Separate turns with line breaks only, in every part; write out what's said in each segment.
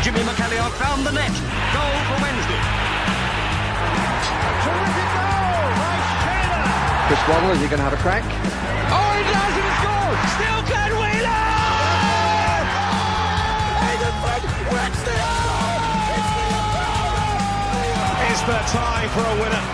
Jimmy McAllion found the net. Goal for Wednesday.
Terrific goal by Taylor.
Chris Waddle, is he going to have a crack?
Oh, he does, and he scores. Still Glenn Wheeler. Hayden Wednesday.
Is there time for a winner?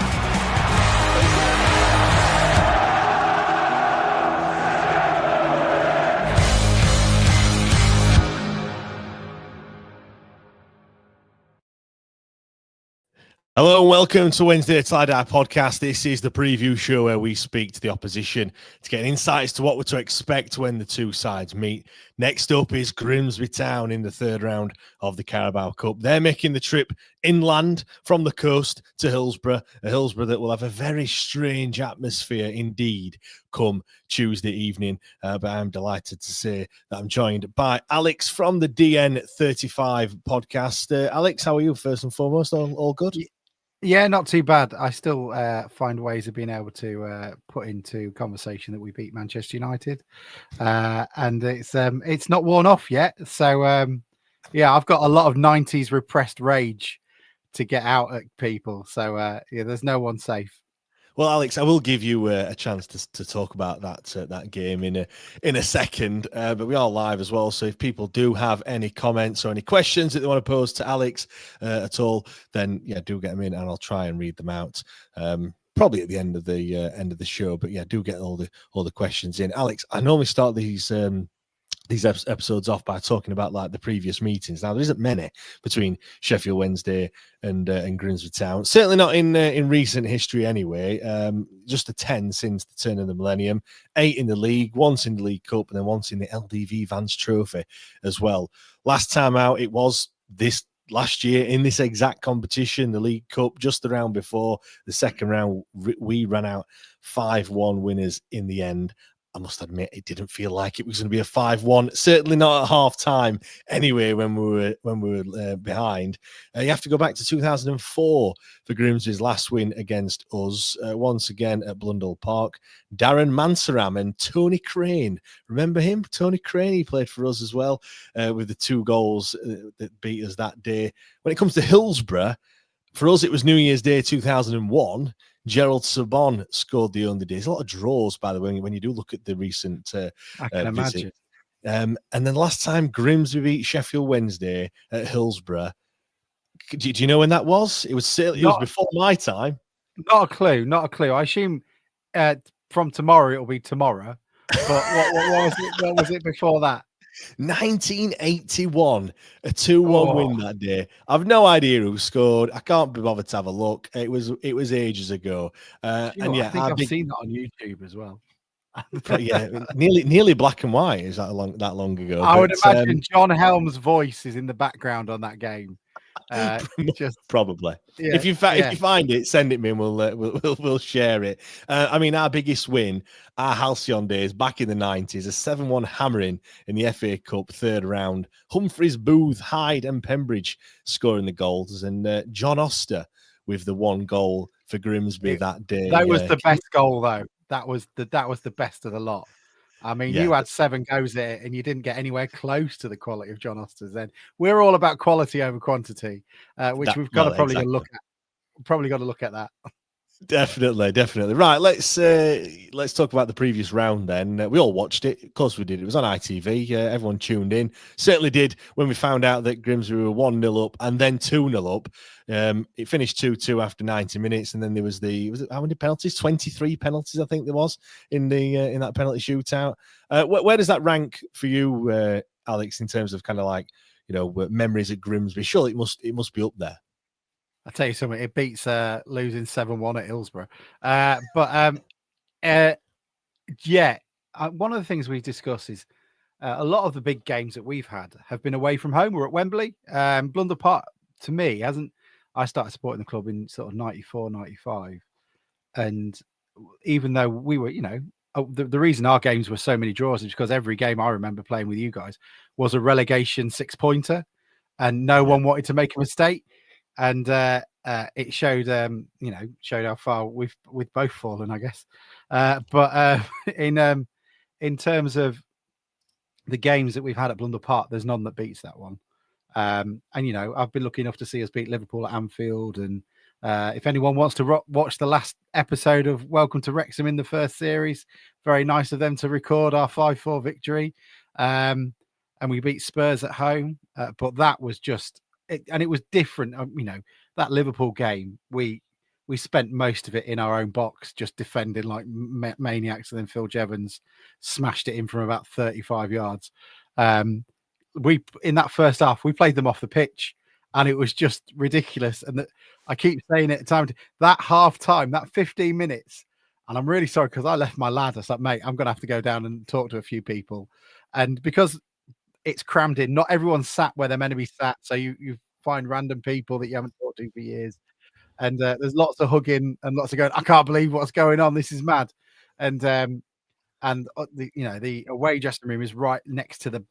Hello and welcome to Wednesday DN35 Podcast. This is the preview show where we speak to the opposition to get insights to what we're to expect when the two sides meet. Next up is Grimsby Town in the third round of the Carabao Cup. They're making the trip inland from the coast to Hillsborough, a Hillsborough that will have a very strange atmosphere indeed come Tuesday evening. But I'm delighted to say that I'm joined by Alex from the DN35 Podcast. Alex, how are you first and foremost? All good?
Yeah, not too bad. I still find ways of being able to put into conversation that we beat Manchester United, and it's not worn off yet. So yeah, I've got a lot of '90s repressed rage to get out at people. So yeah, there's no one safe.
Well, Alex, I will give you a chance to talk about that game in a second, but we are live as well. So if people do have any comments or any questions that they want to pose to Alex at all, then yeah, do get them in, and I'll try and read them out. Probably at the end of the show, but yeah, do get all the questions in. Alex, I normally start these episodes off by talking about like the previous meetings. Now there isn't many between Sheffield Wednesday and Grimsby Town. Certainly not in recent history anyway. Just the 10 since the turn of the millennium. 8 in the league, once in the League Cup, and then once in the LDV Vance Trophy as well. Last time out it was this last year in this exact competition, the League Cup, just the round before the second round. We ran out 5-1 winners in the end. I must admit, it didn't feel like it was going to be a 5-1. Certainly not at half time. Anyway, when we were behind, you have to go back to 2004 for Grimsby's last win against us. Once again at Blundell Park, Darren Mansaram and Tony Crane. Remember him, Tony Crane? He played for us as well with the 2 goals that beat us that day. When it comes to Hillsborough, for us it was New Year's Day 2001. Gerald Sabon scored the only day. There's a lot of draws, by the way, when you do look at the recent
I can imagine.
And then last time Grimsby beat Sheffield Wednesday at Hillsborough. Do you know when that was? It was before my time.
Not a clue. I assume from tomorrow it'll be tomorrow. But what was it before that?
1981, a 2-1 win that day. I've no idea who scored. I can't be bothered to have a look. It was ages ago. And yeah,
I think I've seen that on YouTube as well.
Yeah, nearly black and white. Is that long ago?
I would imagine John Helm's voice is in the background on that game.
Just probably.
Yeah,
if you find it, send it me and we'll share it. I mean, our biggest win, our halcyon days back in the 90s, a 7-1 hammering in the FA Cup third round. Humphreys, Booth, Hyde, and Pembridge scoring the goals, and John Oster with the 1 goal for Grimsby that day.
That was the best goal, though. That was the best of the lot. I mean, you had 7 goes at it and you didn't get anywhere close to the quality of John Oster's. Then we're all about quality over quantity, which we've got to probably look at. Probably got to look at that.
Definitely. Right, let's talk about the previous round then. We all watched it. Of course we did. It was on ITV. Everyone tuned in. Certainly did when we found out that Grimsby were 1-0 up and then 2-0 up. It finished 2-2 after 90 minutes, and then there was how many penalties? 23 penalties, I think there was in that penalty shootout. Where does that rank for you, Alex, in terms of kind of like, you know, memories at Grimsby? Surely it must be up there.
I'll tell you something, it beats losing 7-1 at Hillsborough. One of the things we discuss is a lot of the big games that we've had have been away from home or at Wembley. Blundell Park, to me, I started supporting the club in sort of 94, 95. And even though we were, you know, the reason our games were so many draws is because every game I remember playing with you guys was a relegation 6-pointer and no one wanted to make a mistake. And it showed, showed how far we've both fallen, I guess. But in terms of, the games that we've had at Blunder Park, there's none that beats that one. And I've been lucky enough to see us beat Liverpool at Anfield. And if anyone wants to watch the last episode of Welcome to Wrexham in the first series, very nice of them to record our 5-4 victory. And we beat Spurs at home, but that was just it, and it was different. That Liverpool game, we spent most of it in our own box, just defending like maniacs, and then Phil Jevons smashed it in from about 35 yards. We in that first half, we played them off the pitch, and it was just ridiculous. And I keep saying it time that half time, that 15 minutes, and I'm really sorry because I left my lad. I was like, mate, I'm going to have to go down and talk to a few people, and because it's crammed in, not everyone's sat where they're meant to be sat, so you find random people that you haven't talked to for years. And there's lots of hugging and lots of going, I can't believe what's going on. This is mad. And the away dressing room is right next to the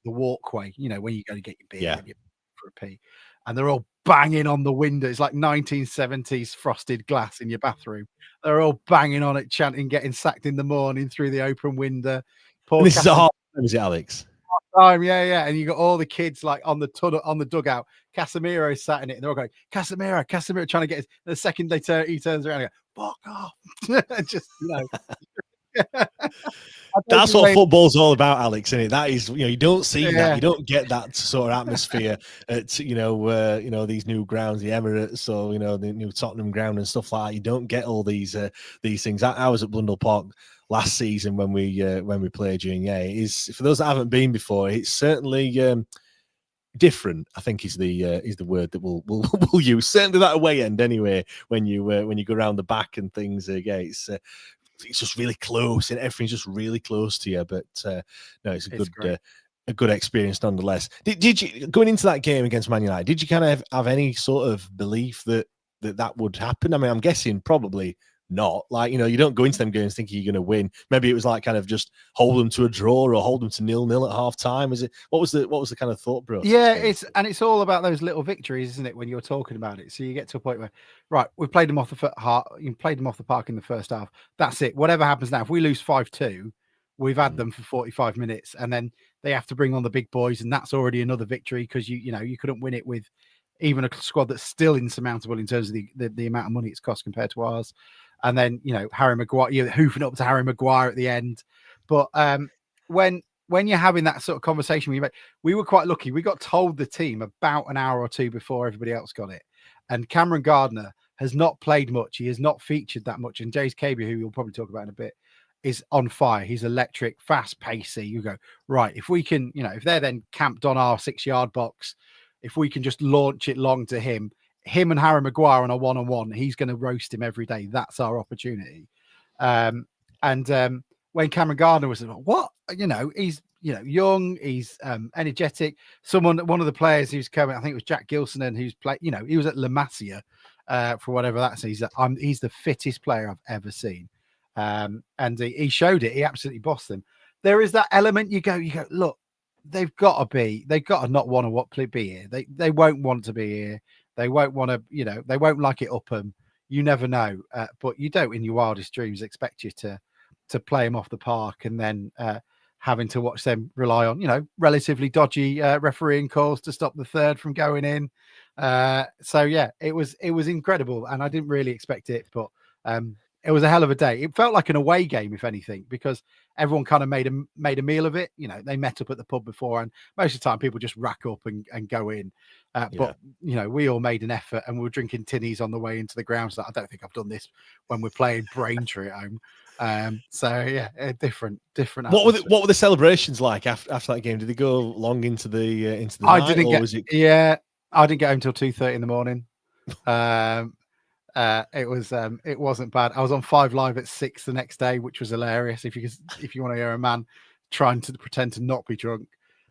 walkway, when you go to get your beer and for a pee. And they're all banging on the window. It's like 1970s frosted glass in your bathroom. They're all banging on it, chanting, getting sacked in the morning through the open window.
This is a hard time, is it, Alex?
Time, yeah, and you got all the kids like on the dugout. Casemiro sat in it, and they're all going, Casemiro, trying to get his. The second he turns around and go, fuck off. Just
That's what football's all about, Alex, isn't it? That is, you don't see that, you don't get that sort of atmosphere at these new grounds, the Emirates, or the new Tottenham ground and stuff like that. You don't get all these things. I was at Blundell Park last season when we played during it is, for those that haven't been before, it's certainly different, I think is the word that we'll use, certainly that away end anyway, when you go around the back and things. It's just really close, and everything's just really close to you, but no, it's a good experience nonetheless. Did you, going into that game against Man United, did you kind of have any sort of belief that would happen? I mean, I'm guessing probably not. Like, you don't go into them games thinking you're going to win. Maybe it was like kind of just hold them to a draw or hold them to 0-0 at half time. What was the kind of thought process?
Yeah, it's all about those little victories, isn't it, when you're talking about it? So you get to a point where, right, we played them off you played them off the park in the first half. That's it. Whatever happens now, if we lose 5-2, we've had them for 45 minutes, and then they have to bring on the big boys, and that's already another victory, because you couldn't win it with even a squad that's still insurmountable in terms of the amount of money it's cost compared to ours. And then, Harry Maguire, you're hoofing up to Harry Maguire at the end. But when you're having that sort of conversation, we were quite lucky. We got told the team about an hour or two before everybody else got it. And Cameron Gardner has not played much. He has not featured that much. And Jace Cabia, who we'll probably talk about in a bit, is on fire. He's electric, fast pacey. You go, right, if we can, if they're then camped on our 6-yard box, if we can just launch it long to him and Harry Maguire on a one-on-one, he's going to roast him every day. That's our opportunity. And when Cameron Gardner was, what? He's young, he's energetic. One of the players who's coming, I think it was Jack Gilson, and who's played, he was at La Masia for whatever that is. He's the fittest player I've ever seen. And he showed it. He absolutely bossed them. There is that element. You go, look, they've got to not want to be here. They won't want to be here. They won't want to, they won't like it up them. You never know. But you don't, in your wildest dreams, expect you to play them off the park, and then having to watch them rely on, relatively dodgy refereeing calls to stop the third from going in. So yeah, it was incredible, and I didn't really expect it, but it was a hell of a day. It felt like an away game, if anything, because everyone kind of made a meal of it. They met up at the pub before, and most of the time people just rack up and go in. But we all made an effort, and we were drinking tinnies on the way into the ground. So I don't think I've done this when we're playing Braintree at home. So yeah, different. What
were the celebrations like after that game? Did they go long into the night?
I didn't get home till 2:30 in the morning. It wasn't bad. I was on 5 Live at 6 the next day, which was hilarious. If you want to hear a man trying to pretend to not be drunk,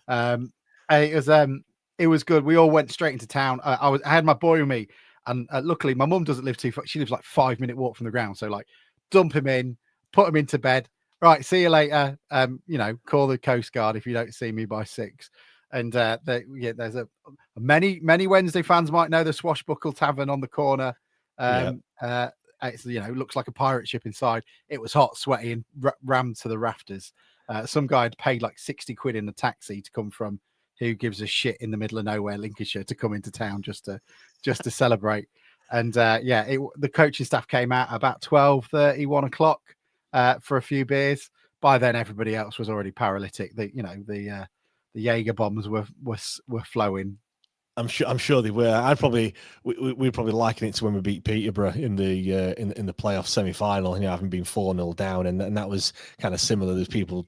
it was good. We all went straight into town. I had my boy with me, and luckily my mum doesn't live too far. She lives like 5-minute walk from the ground. So like, dump him in, put him into bed. Right, see you later. Call the Coast Guard if you don't see me by 6. And there's many Wednesday fans might know the Swashbuckle Tavern on the corner. It's looks like a pirate ship inside. It was hot, sweaty, and rammed to the rafters. Some guy had paid like 60 quid in a taxi to come from who gives a shit in the middle of nowhere, Lincolnshire, to come into town just to celebrate. And the coaching staff came out about 12:30, 1 o'clock for a few beers. By then, everybody else was already paralytic. The Jaeger bombs were flowing.
I'm sure they were. We'd probably liken it to when we beat Peterborough in the playoff semi-final, having been 4-0 down, and that was kind of similar. There's people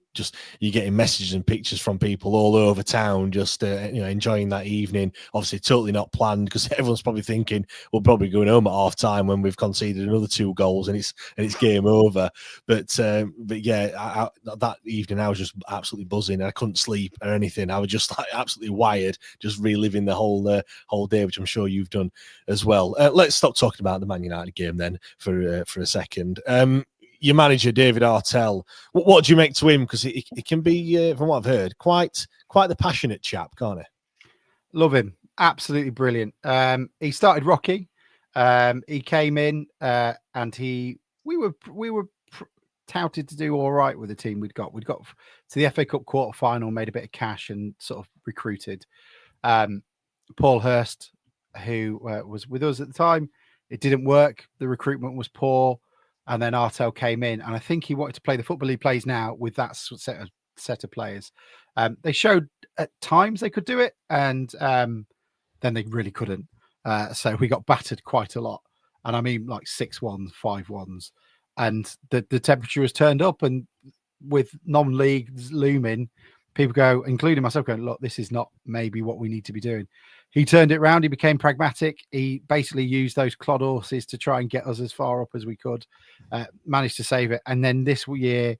you're getting messages and pictures from people all over town, just enjoying that evening. Obviously, totally not planned, because everyone's probably thinking we're probably going home at half time when we've conceded another 2 goals and it's game over. But yeah, that evening I was just absolutely buzzing. I couldn't sleep or anything. I was just like absolutely wired, just reliving the whole day, which I'm sure you've done as well. Let's stop talking about the Man United game then for a second. Your manager, David Artell, what do you make to him? Because he can be, from what I've heard, quite the passionate chap, can't he?
Love him. Absolutely brilliant. He started Rocky. He came in and we were touted to do all right with the team we'd got. We'd got to the FA Cup quarter final, made a bit of cash and sort of recruited Paul Hurst, who was with us at the time. It didn't work. The recruitment was poor. And then Artell came in, and I think he wanted to play the football he plays now with that set of players. They showed at times they could do it, and then they really couldn't. So we got battered quite a lot. And I mean like 6-1s, 5-1s. And the temperature was turned up, and with non-leagues looming, people go, including myself, going, look, this is not maybe what we need to be doing. He turned it around. He became pragmatic. He basically used those clod horses to try and get us as far up as we could, managed to save it. And then this year,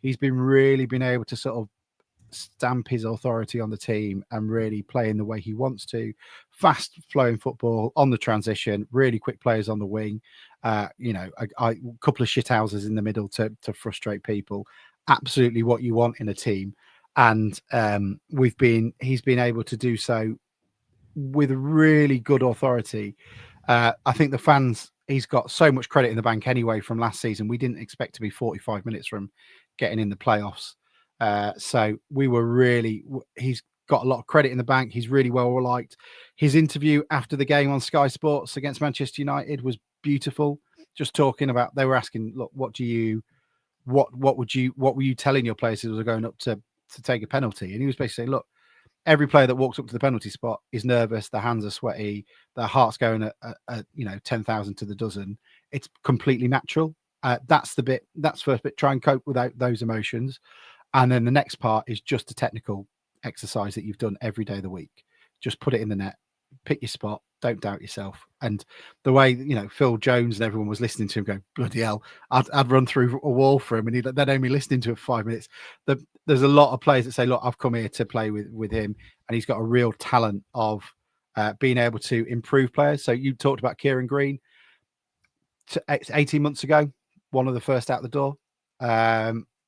he's really been able to sort of stamp his authority on the team and really play in the way he wants to. Fast flowing football on the transition, really quick players on the wing, a couple of shithouses in the middle to frustrate people. Absolutely what you want in a team. And he's been able to do so with really good authority. I think the fans, he's got so much credit in the bank anyway from last season. We didn't expect to be 45 minutes from getting in the playoffs. So he's got a lot of credit in the bank. He's really well liked. His interview after the game on Sky Sports against Manchester United was beautiful. Just talking about, they were asking, look, what were you telling your players who were going up to take a penalty? And he was basically saying, look, every player that walks up to the penalty spot is nervous. Their hands are sweaty. Their heart's going at 10,000 to the dozen. It's completely natural. That's first bit. Try and cope without those emotions. And then the next part is just a technical exercise that you've done every day of the week. Just put it in the net, pick your spot, don't doubt yourself. And the way, Phil Jones and everyone was listening to him going, bloody hell, I'd run through a wall for him, and they'd only listening to it for 5 minutes. There's a lot of players that say, look, I've come here to play with him, and he's got a real talent of being able to improve players. So you talked about Kieran Green 18 months ago, one of the first out the door.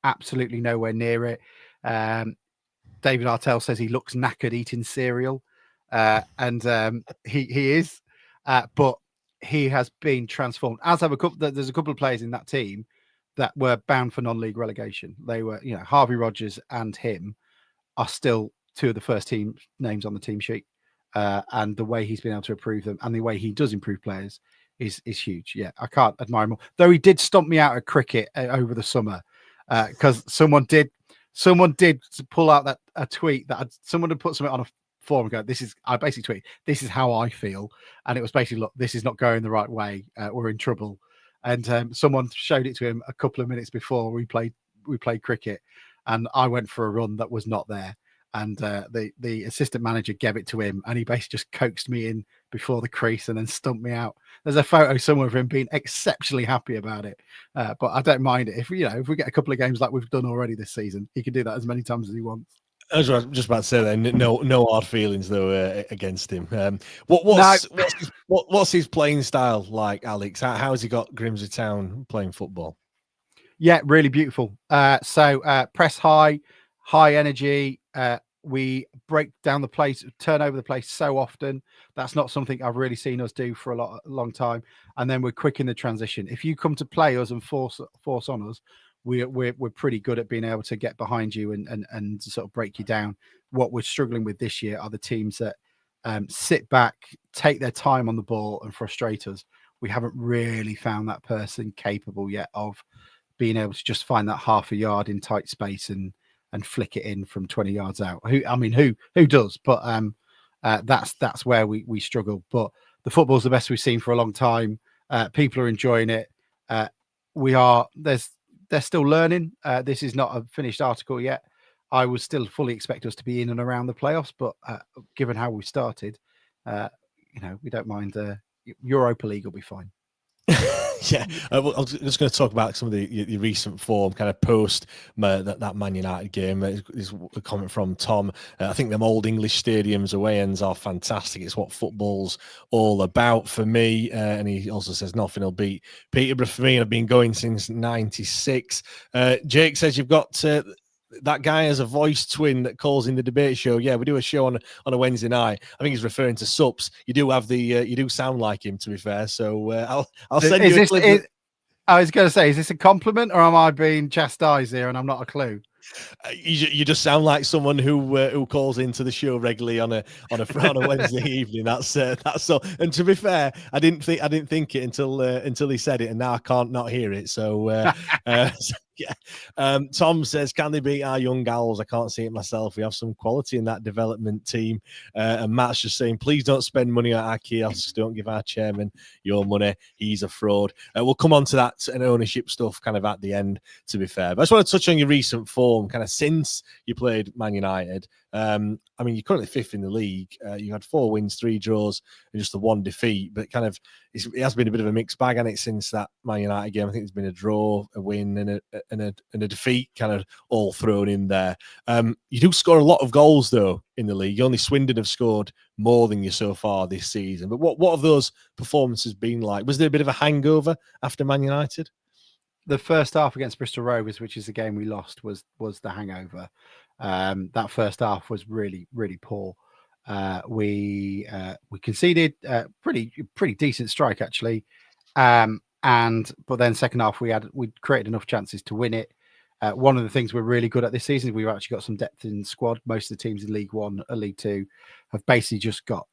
Absolutely nowhere near it. David Artell says he looks knackered eating cereal. And he is, but he has been transformed. There's a couple of players in that team that were bound for non-league relegation. They were, Harvey Rodgers and him are still 2 of the first team names on the team sheet. And the way he's been able to improve them and the way he does improve players is huge. Yeah, I can't admire more. Though he did stomp me out of cricket over the summer because someone did pull out a tweet that someone had put something on a forum and go, I basically tweeted, this is how I feel. And it was basically, look, this is not going the right way. We're in trouble. And someone showed it to him a couple of minutes before we played cricket. And I went for a run that was not there. And the assistant manager gave it to him, and he basically just coaxed me in before the crease and then stumped me out. There's a photo somewhere of him being exceptionally happy about it. But I don't mind it. If we get a couple of games like we've done already this season, he can do that as many times as he wants.
I was just about to say that. No hard feelings though against him. What's his playing style like, Alex? How has he got Grimsby Town playing football?
Yeah, really beautiful. So press high energy. We break down the place, turn over the place so often. That's not something I've really seen us do for a long time. And then we're quick in the transition. If you come to play us and force on us, we're pretty good at being able to get behind you and sort of break you down. What we're struggling with this year are the teams that sit back, take their time on the ball, and frustrate us. We haven't really found that person capable yet of being able to just find that half a yard in tight space and flick it in from 20 yards out. Who does? But that's where we struggle. But the football's the best we've seen for a long time. People are enjoying it. They're still learning. This is not a finished article yet. I would still fully expect us to be in and around the playoffs, but given how we started, we don't mind. Europa League will be fine.
Yeah, I was just going to talk about some of the recent form, kind of post that Man United game. Is a comment from Tom. I think them old English stadiums away ends are fantastic. It's what football's all about for me. And he also says nothing will beat Peterborough for me. I've been going since '96. Jake says you've got that guy has a voice twin that calls in the debate show. Yeah, we do a show on a Wednesday night. I think he's referring to Sups. You do have you do sound like him, to be fair. So I'll send you a clip.
I was going to say, is this a compliment or am I being chastised here and I'm not a clue?
You just sound like someone who calls into the show regularly on a Wednesday evening. That's so. And to be fair, I didn't think it until he said it, and now I can't not hear it. So yeah. Tom says, can they beat our young Owls? I can't see it myself. We have some quality in that development team. And Matt's just saying, please don't spend money on our kiosks. Don't give our chairman your money. He's a fraud. We'll come on to that and ownership stuff kind of at the end, to be fair. But I just want to touch on your recent form, kind of since you played Man United. I mean, you're currently fifth in the league. You had 4 wins, 3 draws, and just the 1 defeat. But kind of, it has been a bit of a mixed bag, hasn't it, since that Man United game? I think there's been a draw, a win, and a defeat, kind of all thrown in there. You do score a lot of goals though in the league. Only Swindon have scored more than you so far this season. But what have those performances been like? Was there a bit of a hangover after Man United?
The first half against Bristol Rovers, which is the game we lost, was the hangover. That first half was really, really poor. We conceded pretty decent strike actually, but then second half we created enough chances to win it. One of the things we're really good at this season is we've actually got some depth in the squad. Most of the teams in League One and League Two have basically just got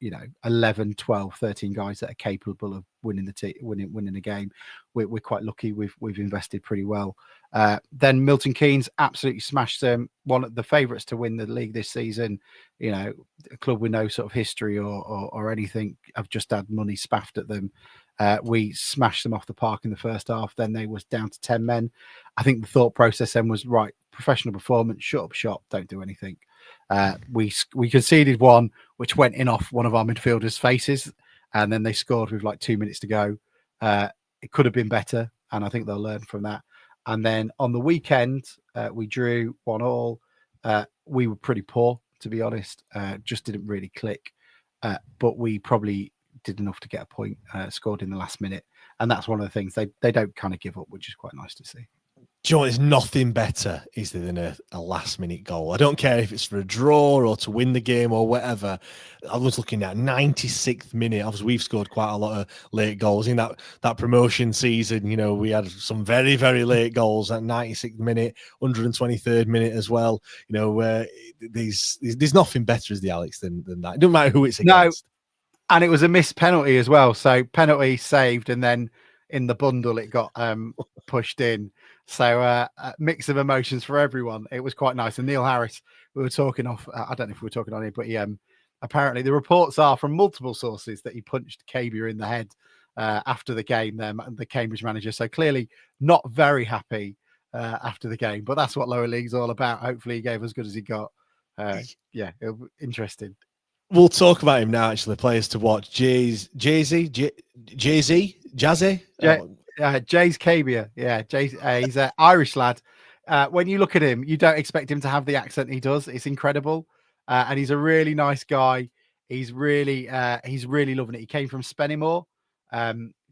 11, 12, 13 guys that are capable of winning the game. We're quite lucky. We've invested pretty well. Then Milton Keynes absolutely smashed them. One of the favourites to win the league this season. A club with no sort of history or anything. Have just had money spaffed at them. We smashed them off the park in the first half. Then they was down to 10 men. I think the thought process then was, right, professional performance, shut up shop, don't do anything. We conceded one, which went in off one of our midfielders' faces, and then they scored with like 2 minutes to go. It could have been better, and I think they'll learn from that. And then on the weekend, we drew 1-1. We were pretty poor, to be honest. Just didn't really click, but we probably did enough to get a point, scored in the last minute. And that's one of the things they don't kind of give up, which is quite nice to see.
Do you know, there's nothing better, is there, than a last-minute goal? I don't care if it's for a draw or to win the game or whatever. I was looking at 96th minute. Obviously, we've scored quite a lot of late goals in that promotion season. We had some very, very late goals at 96th minute, 123rd minute as well. There's nothing better, is the Alex, than that. It doesn't matter who it's against.
No, and it was a missed penalty as well. So penalty saved, and then in the bundle it got pushed in. So a mix of emotions for everyone. It was quite nice. And Neil Harris, we were talking off, I don't know if we were talking on it, but he apparently the reports are from multiple sources that he punched Cabia in the head after the game, the Cambridge manager. So clearly not very happy after the game, but that's what lower league's all about. Hopefully he gave as good as he got. Yeah, it'll be interesting.
We'll talk about him now, actually. Players to watch. Jay's
Cabia. Yeah, he's an Irish lad. When you look at him, you don't expect him to have the accent he does. It's incredible. And he's a really nice guy. He's really loving it. He came from Spennymoor.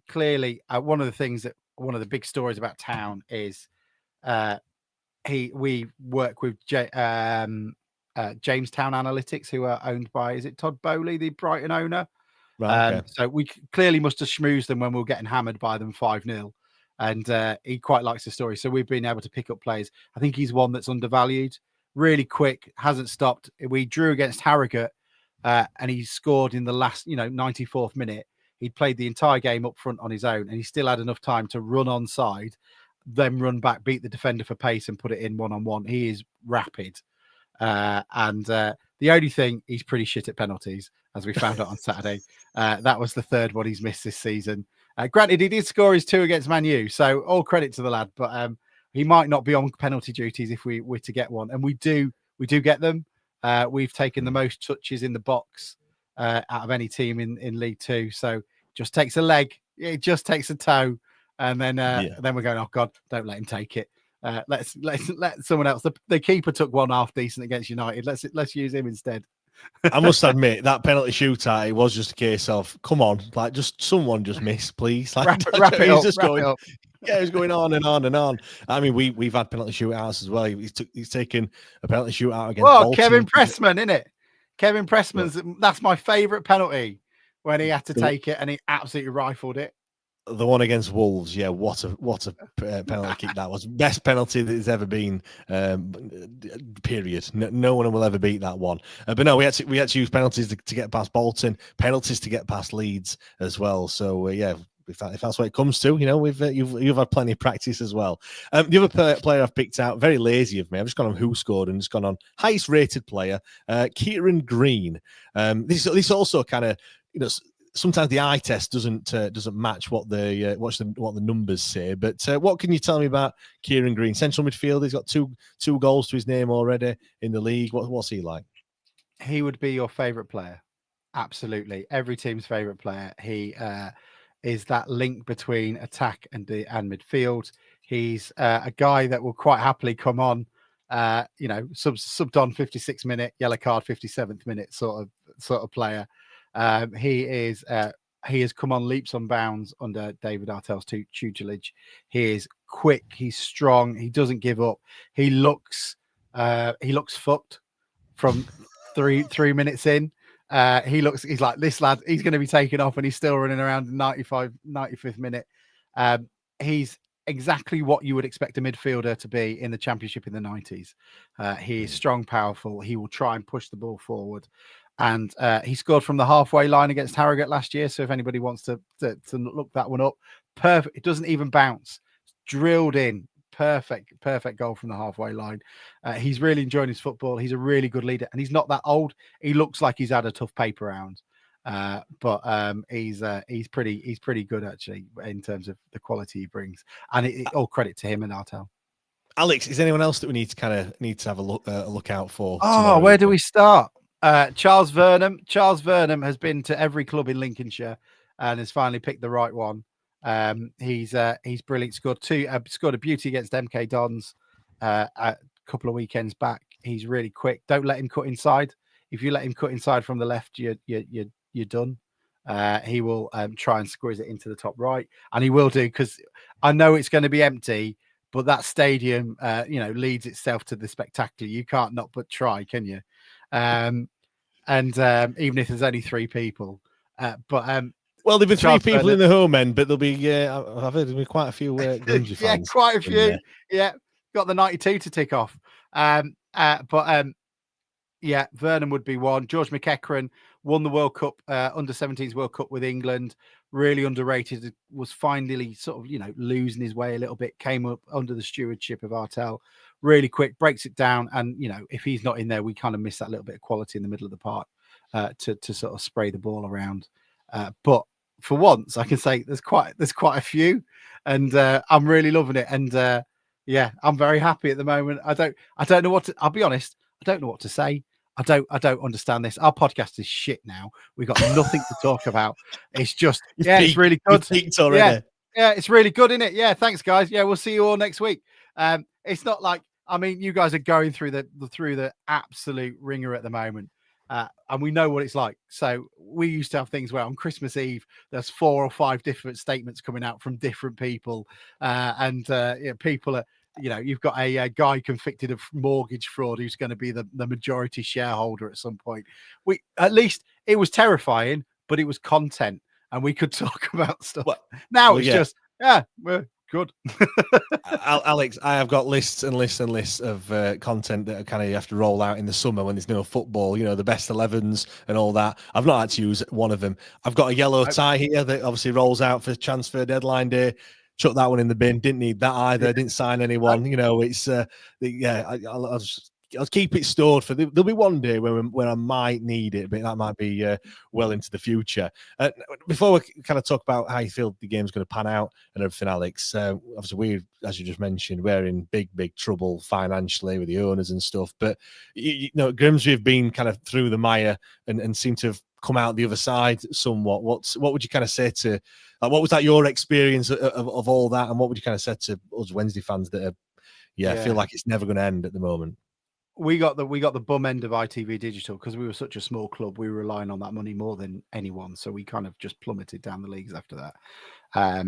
Clearly, one of the big stories about town is we work with Jamestown Analytics, who are owned by, is it Todd Bowley, the Brighton owner? Right. Okay. So we clearly must have schmoozed them when we were getting hammered by them 5-0. and he quite likes the story. So we've been able to pick up players. I think he's one that's undervalued, really quick, hasn't stopped. We drew against Harrogate, and he scored in the last, 94th minute. He'd played the entire game up front on his own, and he still had enough time to run onside, then run back, beat the defender for pace, and put it in one-on-one. He is rapid. And the only thing, he's pretty shit at penalties, as we found out on Saturday. That was the third one he's missed this season. Granted, he did score his 2 against Man U, so all credit to the lad, but he might not be on penalty duties if we were to get one. And we do get them. We've taken the most touches in the box out of any team in League Two. So just takes a leg, it just takes a toe, and then we're going, oh God, don't let him take it. Let's let someone else. The keeper took one half decent against United. Let's use him instead.
I must admit that penalty shootout, it was just a case of, come on, like just someone just miss, please. Like,
wrap it up.
Yeah, it was going on and on and on. I mean, we've had penalty shootouts as well. He's taken a penalty shootout against Bolton.
Kevin Pressman, isn't it? Kevin Pressman's, that's my favourite penalty, when he had to take it and he absolutely rifled it.
The one against Wolves, yeah, what a penalty kick that was. Best penalty that has ever been, period. No one will ever beat that one. But no, we had to use penalties to get past Bolton, penalties to get past Leeds as well. So yeah, if that's what it comes to, you've had plenty of practice as well. The other player I've picked out, very lazy of me, I've just gone on who scored and just gone on highest rated player, Kieran Green. This also kind of, sometimes the eye test doesn't match what the numbers say. But what can you tell me about Kieran Green? Central midfielder, he's got two goals to his name already in the league. What's he like?
He would be your favourite player, absolutely. Every team's favourite player. He is that link between attack and midfield. He's a guy that will quite happily come on, subbed on 56th minute, yellow card 57th minute sort of player. He has come on leaps and bounds under David Artell's tutelage. He is quick, he's strong, he doesn't give up. He looks fucked from three minutes in. He's like, this lad, he's going to be taken off, and he's still running around in 95th minute. He's exactly what you would expect a midfielder to be in the Championship in the 90s. He is strong, powerful. He will try and push the ball forward. And he scored from the halfway line against Harrogate last year. So if anybody wants to look that one up, perfect. It doesn't even bounce. It's drilled in. Perfect goal from the halfway line. He's really enjoying his football. He's a really good leader, and he's not that old. He looks like he's had a tough paper round, but he's pretty good actually in terms of the quality he brings. And all credit to him and Artell.
Alex, is anyone else that we need to have a look out for?
Where do we start? Charles Vernam. Charles Vernam has been to every club in Lincolnshire and has finally picked the right one. He's brilliant. Scored a beauty against MK Dons a couple of weekends back. He's really quick. Don't let him cut inside. If you let him cut inside from the left, you're done. He will try and squeeze it into the top right, and he will do, because I know it's going to be empty, but that stadium leads itself to the spectacular. You can't not but try, can you? And even if there's only 3 people,
well, there'll be 3 people in the home end, but there'll be I've heard there'll be quite a few Grimsby fans.
Yeah, quite a few. Yeah, got the 92 to tick off. Vernon would be one. George McEachran won the World Cup, under-17s World Cup with England. Really underrated. Was finally sort of losing his way a little bit. Came up under the stewardship of Artell. Really quick, breaks it down, and if he's not in there, we kind of miss that little bit of quality in the middle of the park to sort of spray the ball around. But for once, I can say there's quite a few, and I'm really loving it. And I'm very happy at the moment. I don't know what to. I'll be honest. I don't know what to say. I don't understand this. Our podcast is shit now. We've got nothing to talk about. It's just it's really good.
Already.
Yeah, it's really good, isn't it? Yeah, thanks, guys. Yeah, we'll see you all next week. It's not like, you guys are going through the absolute ringer at the moment. And we know what it's like. So we used to have things where on Christmas Eve, there's 4 or 5 different statements coming out from different people. People are, you've got a guy convicted of mortgage fraud who's going to be the majority shareholder at some point. At least it was terrifying, but it was content and we could talk about stuff. Just, we're Good.
Alex, I have got lists and lists and lists of content that kind of you have to roll out in the summer when there's no football, the best 11s and all that. I've not had to use one of them. I've got a yellow tie here that obviously rolls out for transfer deadline day. Chuck that one in the bin. Didn't need that either.
Yeah.
Didn't sign anyone. It's I'll keep it stored for. There'll be one day when I might need it, but that might be well into the future. Before we kind of talk about how you feel the game's going to pan out and everything, Alex, obviously we, as you just mentioned, we're in big trouble financially with the owners and stuff. But Grimsby have been kind of through the mire and seem to have come out the other side somewhat. What would you kind of say to? What was that your experience of all that, and what would you kind of say to us Wednesday fans that feel like it's never going to end at the moment?
We got the bum end of ITV Digital because we were such a small club. We were relying on that money more than anyone, so we kind of just plummeted down the leagues after that.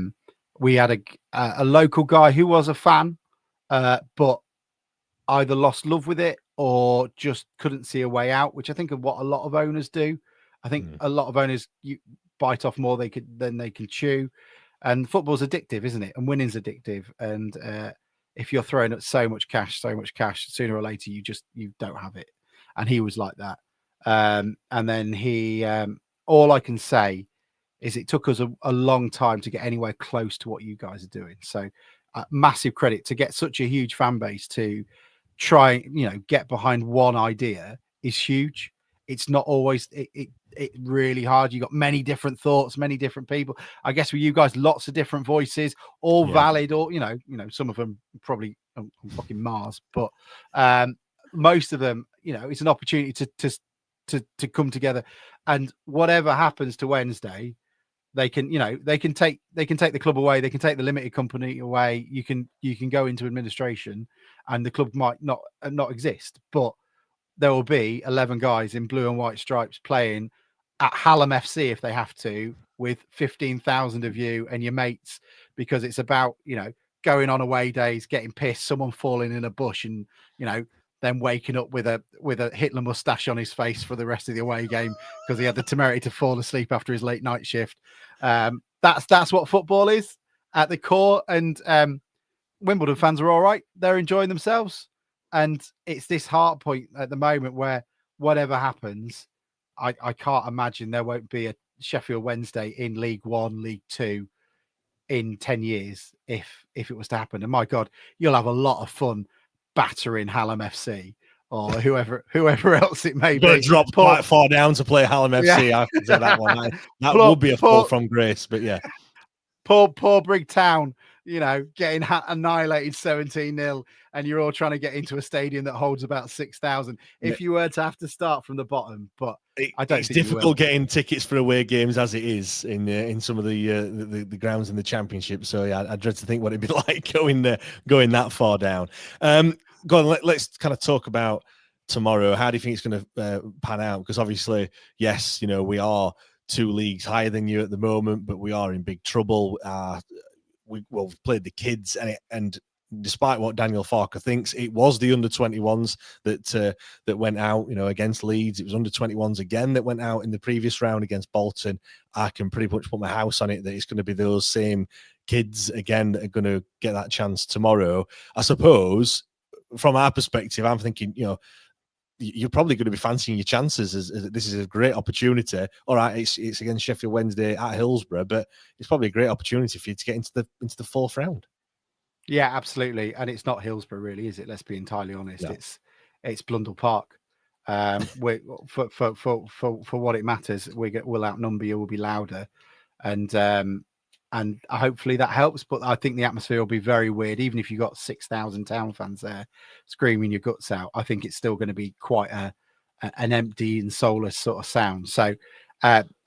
We had a local guy who was a fan, but either lost love with it or just couldn't see a way out, which I think of what a lot of owners do. I think a lot of owners bite off more than they can chew, and football's addictive, isn't it? And winning's addictive, and if you're throwing at so much cash, sooner or later you don't have it. And he was like that. And then he, all I can say is it took us a long time to get anywhere close to what you guys are doing. So massive credit to get such a huge fan base to try, get behind one idea is huge. It's not always it really hard. You got many different thoughts, many different people. I guess with you guys, lots of different voices, all valid, or some of them probably on fucking Mars, but most of them, it's an opportunity to come together. And whatever happens to Wednesday, they can take the club away, they can take the limited company away. You can go into administration, and the club might not exist, but there will be 11 guys in blue and white stripes playing at Hallam FC if they have to, with 15,000 of you and your mates, because it's about, going on away days, getting pissed, someone falling in a bush, and, then waking up with a Hitler mustache on his face for the rest of the away game because he had the temerity to fall asleep after his late night shift. That's what football is at the core. And Wimbledon fans are all right. They're enjoying themselves. And it's this heart point at the moment where whatever happens, I can't imagine there won't be a Sheffield Wednesday in League One, League Two in 10 years if it was to happen. And my God, you'll have a lot of fun battering Hallam FC or whoever else it may be.
Drop quite far down to play Hallam FC. Yeah. I can say that one. That would be a fall from grace, but yeah.
Poor Brig Town, getting annihilated 17-0, and you're all trying to get into a stadium that holds about 6,000. If you were to have to start from the bottom, but I don't think
it's difficult getting tickets for away games as it is in some of the grounds in the Championship. So yeah, I dread to think what it'd be like going that far down. Go on, let's kind of talk about tomorrow. How do you think it's going to pan out? Because obviously, yes, we are 2 leagues higher than you at the moment, but we are in big trouble. We've played the kids, and despite what Daniel Farker thinks, it was the under-21s that went out, against Leeds. It was under-21s again that went out in the previous round against Bolton. I can pretty much put my house on it that it's going to be those same kids again that are going to get that chance tomorrow. I suppose, from our perspective, I'm thinking, you're probably going to be fancying your chances as this is a great opportunity. All right, it's against Sheffield Wednesday at Hillsborough, but it's probably a great opportunity for you to get into the 4th round.
Yeah, absolutely. And it's not Hillsborough, really, is it? Let's be entirely honest. Yeah. It's Blundell Park. For what it matters, we'll outnumber you. We'll be louder, and hopefully that helps. But I think the atmosphere will be very weird, even if you've got 6,000 Town fans there screaming your guts out. I think it's still going to be quite an empty and soulless sort of sound. So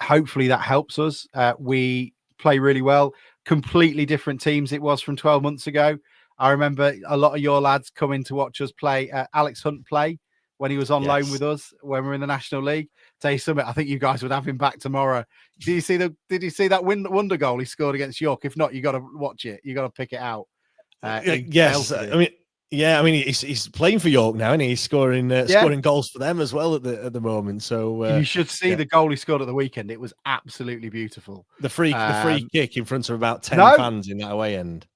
hopefully that helps us. We play really well. Completely different teams it was from 12 months ago. I remember a lot of your lads coming to watch us play. Alex Hunt play when he was on loan with us when we were in the National League. Tell you something, I think you guys would have him back tomorrow. Did you see that wonder goal he scored against York? If not, you got to watch it. You got to pick it out.
Yes, I mean, he's playing for York now, and he's scoring goals for them as well at the moment. So
you should see the goal he scored at the weekend. It was absolutely beautiful.
The free kick in front of about 10 fans in that away end.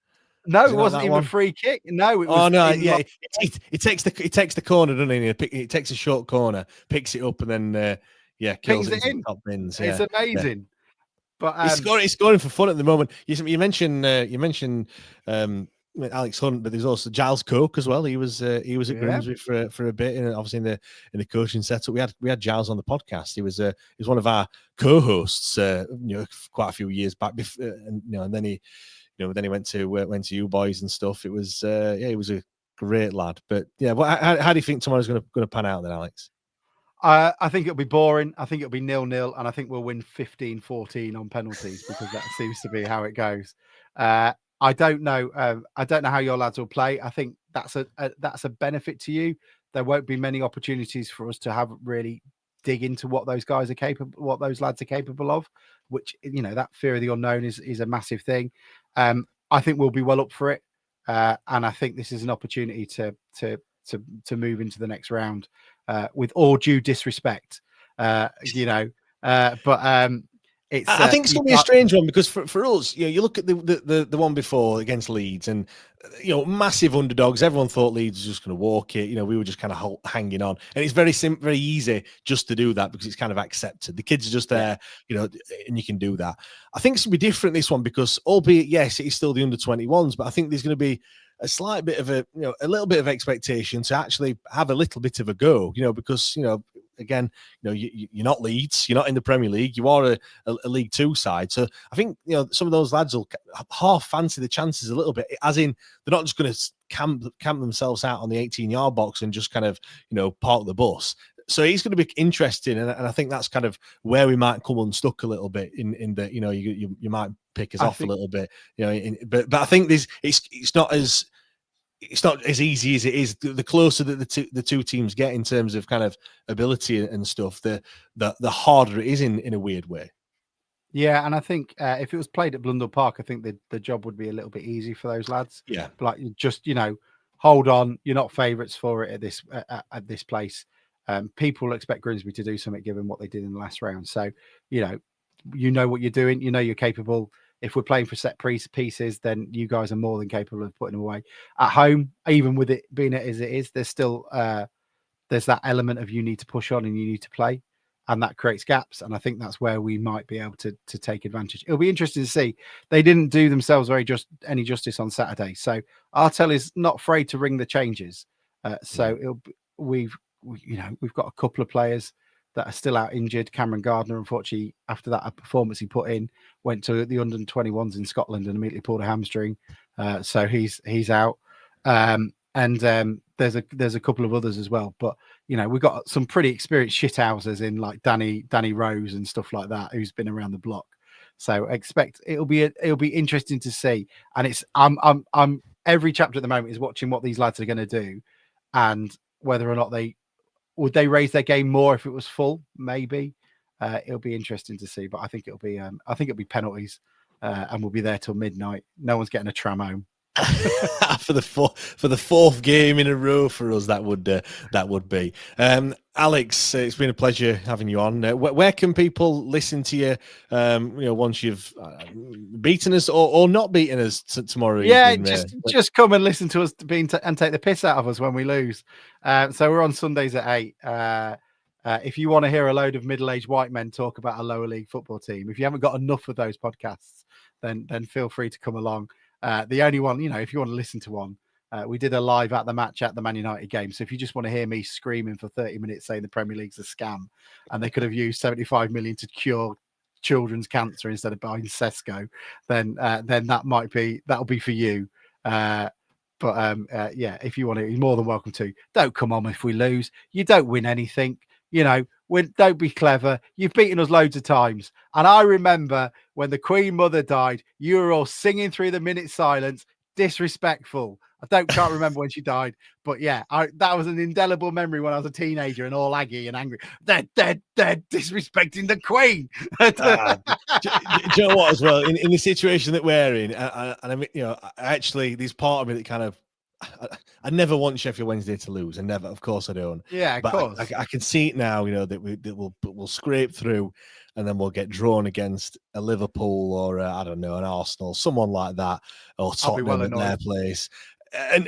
No,
Is
it
not
wasn't
that
even
one?
a free kick. No, it was.
Oh no,
in
yeah, it takes the corner, doesn't it? It takes a short corner, picks it up, and then kills
pings
it
it
into the
in.
top bins.
It's
Yeah, yeah.
amazing. But
He's scoring for fun at the moment. You mentioned Alex Hunt, but there's also Giles Coke as well. He was at Grimsby for a bit, and obviously in the coaching setup. We had Giles on the podcast. He was one of our co-hosts, quite a few years back. And then he went to you boys and stuff. It was he was a great lad. But yeah, how do you think tomorrow's going to pan out then, Alex?
I think it'll be boring. I think it'll be 0-0, and I think we'll win 15-14 on penalties because that seems to be how it goes. I don't know. I don't know how your lads will play. I think that's a benefit to you. There won't be many opportunities for us to have really dig into what those guys are capable, what those lads are capable of. Which that fear of the unknown is a massive thing. I think we'll be well up for it, and I think this is an opportunity to move into the next round. With all due disrespect, but it's.
I think it's going to be a strange one because for us, you look at the one before against Leeds, and massive underdogs. Everyone thought Leeds was just going to walk it. We were just kind of hanging on, and it's very easy just to do that because it's kind of accepted. The kids are just there, and you can do that. I think it's going to be different this one because, albeit yes, it's still the under-21s, but I think there's going to be a slight bit of a little bit of expectation to actually have a little bit of a go, because again, you're not Leeds, you're not in the Premier League, you are a League Two side. So I think some of those lads will half fancy the chances a little bit, as in they're not just going to camp themselves out on the 18-yard box and just kind of park the bus. So it's going to be interesting, and I think that's kind of where we might come unstuck a little bit in that you might pick us off a little bit, but I think it's not as easy as it is. The closer that the two teams get in terms of kind of ability and stuff, the harder it is in a weird way.
Yeah, and I think if it was played at Blundell Park, I think the job would be a little bit easy for those lads.
Yeah,
but just hold on. You're not favourites for it at this place. People expect Grimsby to do something given what they did in the last round. So, you know what you're doing. You're capable. If we're playing for set pieces, then you guys are more than capable of putting them away. At home, even with it being as it is, there's still there's that element of you need to push on and you need to play, and that creates gaps. And I think that's where we might be able to take advantage. It'll be interesting to see. They didn't do themselves any justice on Saturday, so Artell is not afraid to ring the changes. We've got a couple of players that are still out injured. Cameron Gardner, unfortunately, after that performance he put in, went to the under-21s in Scotland and immediately pulled a hamstring. So he's out. There's a couple of others as well. But we've got some pretty experienced shithousers in like Danny Rose and stuff like that, who's been around the block. So expect it'll be interesting to see. And I'm every chapter at the moment is watching what these lads are going to do, and whether or not would they raise their game more if it was full? Maybe. It'll be interesting to see, but I think it'll be penalties, and we'll be there till midnight. No one's getting a tram home.
for the fourth game in a row for us, that would be. Alex, it's been a pleasure having you on. Where can people listen to you? Once you've beaten us or not beaten us tomorrow.
Yeah,
evening,
just come and listen to us and take the piss out of us when we lose. So we're on Sundays at 8. If you want to hear a load of middle-aged white men talk about a lower league football team, if you haven't got enough of those podcasts, then feel free to come along. The only one, if you want to listen to one, we did a live at the match at the Man United game. So if you just want to hear me screaming for 30 minutes saying the Premier League's a scam and they could have used 75 million to cure children's cancer instead of buying Sesco, then that'll be for you. Yeah, if you want to, you're more than welcome to. Don't come on if we lose. You don't win anything. Don't be clever. You've beaten us loads of times. And I remember when the Queen Mother died, you were all singing through the minute silence, disrespectful. Can't remember when she died, but yeah, that was an indelible memory when I was a teenager and all aggy and angry. They're disrespecting the Queen.
Do you know what? As well, in the situation that we're in, and I mean, actually, there's part of me that kind of I never want Sheffield Wednesday to lose. I never, of course I don't.
Yeah, of
but
course.
I can see it now, that we'll scrape through and then we'll get drawn against a Liverpool or I don't know, an Arsenal, someone like that, or Tottenham at their place. And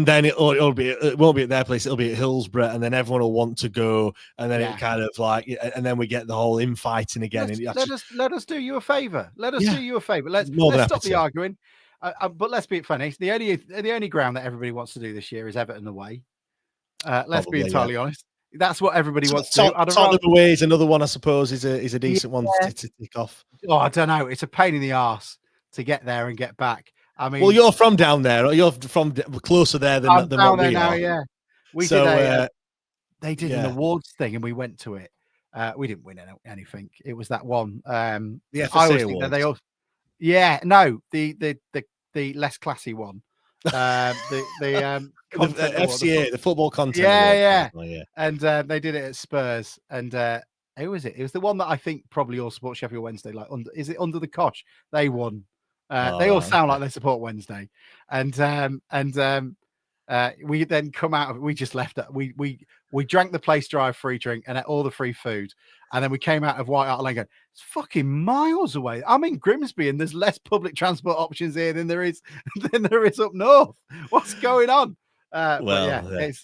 then it won't be at their place, it'll be at Hillsborough, and then everyone will want to go, and then it kind of like, and then we get the whole infighting again.
Let us do you a favor. Let's stop the arguing. But let's be funny. The only ground that everybody wants to do this year is Everton away. Let's be entirely honest. That's what everybody wants to do.
Tottenham away is another one, I suppose, is a decent one to tick off.
Oh, I don't know. It's a pain in the arse to get there and get back. I mean,
well, you're from down there, or you're from closer there than what we are.
Yeah, they did an awards thing, and we went to it. We didn't win anything. It was that one.
The FSA awards.
The less classy one. The
FCA, the football content.
Yeah. And they did it at Spurs, and who was it? It was the one that I think probably all support Sheffield Wednesday. Like, is it Under the Kosh? They won. They all sound like they support Wednesday, and we then come out. We just left it. We drank the place dry, free drink, and ate all the free food, and then we came out of White Hart Lane. It's fucking miles away. I'm in Grimsby, and there's less public transport options here than there is up north. What's going on? We'll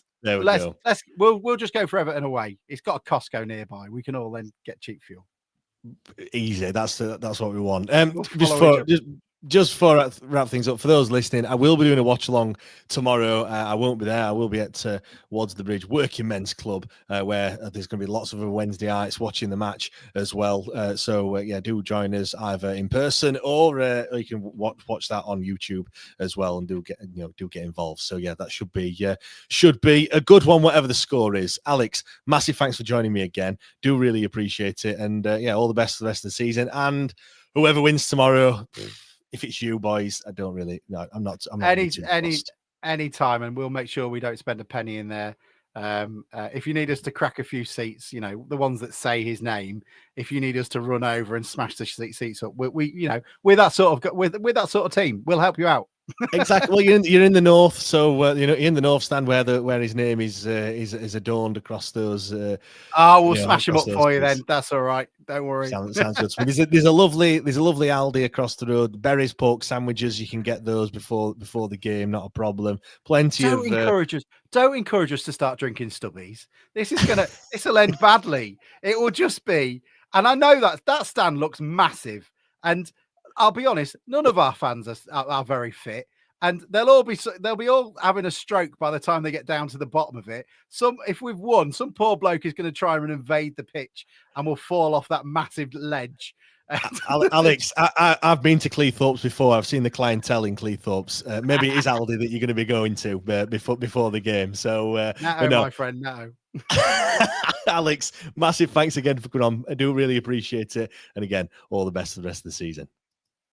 just go for Everton away. It's got a Costco nearby. We can all then get cheap fuel.
Easy. That's what we want. Just for wrap things up, for those listening, I will be doing a watch along tomorrow. I won't be there. I will be at Wards the Bridge Working Men's Club, where there's going to be lots of Wednesdayites watching the match as well. So do join us either in person or you can watch that on YouTube as well, and do get involved. So that should be a good one, whatever the score is. Alex, massive thanks for joining me again. Do really appreciate it, and all the best for the rest of the season. And whoever wins tomorrow. If it's you boys, I don't really. No, I'm not.
Any time, and we'll make sure we don't spend a penny in there. If you need us to crack a few seats, the ones that say his name. If you need us to run over and smash the seats up, we're that sort of team. We'll help you out.
Exactly. Well, you're in the north, so in the north stand where his name is adorned across those.
We'll smash him up for you then. That's all right. Don't worry.
Sounds good. There's a lovely Aldi across the road. Berry's pork sandwiches. You can get those before the game. Not a problem.
Don't encourage us to start drinking stubbies. This'll end badly. It will just be. And I know that stand looks massive, and I'll be honest, none of our fans are very fit, and they'll be all having a stroke by the time they get down to the bottom of it. If we've won, some poor bloke is going to try and invade the pitch, and will fall off that massive ledge.
Alex, I've been to Cleethorpes before. I've seen the clientele in Cleethorpes. Maybe it is Aldi that you're going to be going to before the game. So,
no, my friend, no.
Alex, massive thanks again for coming on. I do really appreciate it. And again, all the best for the rest of the season.